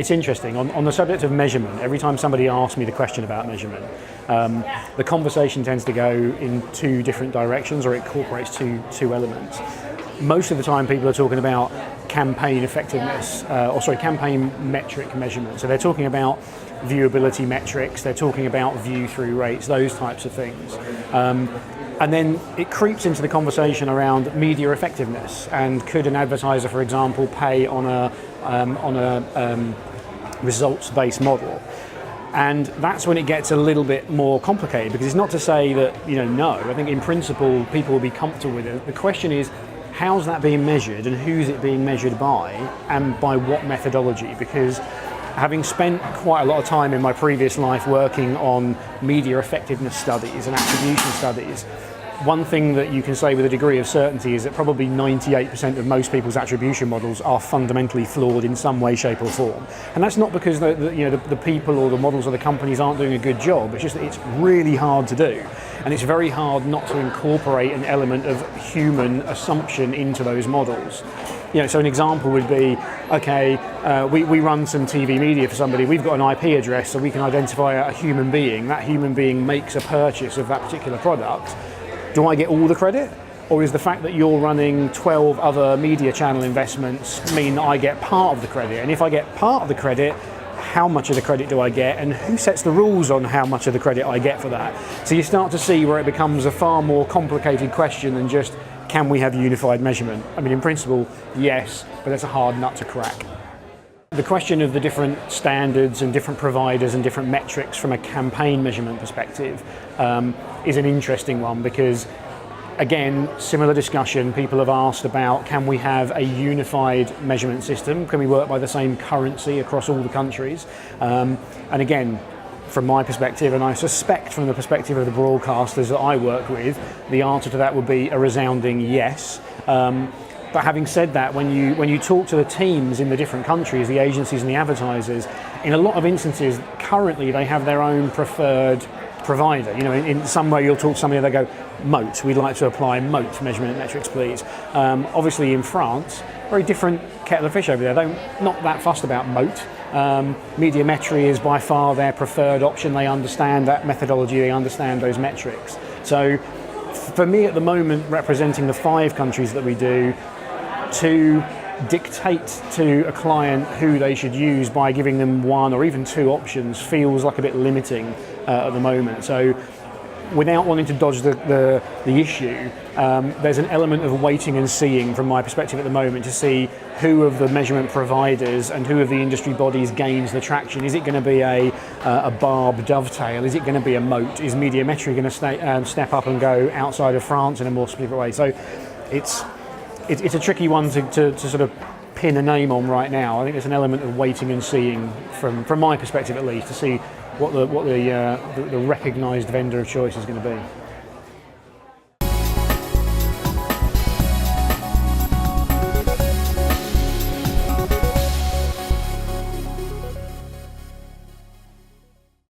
It's interesting. On the subject of measurement, every time somebody asks me the question about measurement, the conversation tends to go in two different directions, or it incorporates two elements. Most of the time people are talking about campaign effectiveness, campaign metric measurement. So they're talking about viewability metrics, they're talking about view-through rates, those types of things. And then it creeps into the conversation around media effectiveness, and could an advertiser, for example, pay on a results-based model? And that's when it gets a little bit more complicated, because it's not to say that, no. I think in principle people will be comfortable with it. The question is, how's that being measured, and who's it being measured by, and by what methodology? Because having spent quite a lot of time in my previous life working on media effectiveness studies and attribution studies, one thing that you can say with a degree of certainty is that probably 98% of most people's attribution models are fundamentally flawed in some way, shape or form. And that's not because the people or the models or the companies aren't doing a good job, it's just that it's really hard to do. And it's very hard not to incorporate an element of human assumption into those models. So an example would be, we run some TV media for somebody, we've got an IP address so we can identify a human being. That human being makes a purchase of that particular product. Do I get all the credit? Or is the fact that you're running 12 other media channel investments mean that I get part of the credit? And if I get part of the credit, how much of the credit do I get, and who sets the rules on how much of the credit I get for that? So you start to see where it becomes a far more complicated question than just, can we have unified measurement? I mean, in principle, yes, but that's a hard nut to crack. The question of the different standards and different providers and different metrics from a campaign measurement perspective is an interesting one, because again, similar discussion, people have asked about, can we have a unified measurement system? Can we work by the same currency across all the countries? And again, from my perspective, and I suspect from the perspective of the broadcasters that I work with, the answer to that would be a resounding yes. But having said that, when you talk to the teams in the different countries, the agencies and the advertisers, in a lot of instances, currently they have their own preferred provider. In some way you'll talk to somebody and they go, Moat, we'd like to apply Moat measurement metrics, please. Obviously in France, very different kettle of fish over there. They're not that fussed about Moat. Médiamétrie is by far their preferred option. They understand that methodology, they understand those metrics. So for me at the moment, representing the 5 countries that we do, to dictate to a client who they should use by giving them 1 or even 2 options feels like a bit limiting at the moment. So without wanting to dodge the issue, there's an element of waiting and seeing from my perspective at the moment to see who of the measurement providers and who of the industry bodies gains the traction. Is it going to be a Barb dovetail? Is it going to be a Moat? Is Médiamétrie going to step up and go outside of France in a more specific way? So it's a tricky one to sort of pin a name on right now. I think there's an element of waiting and seeing from my perspective at least, to see what the recognised vendor of choice is going to be.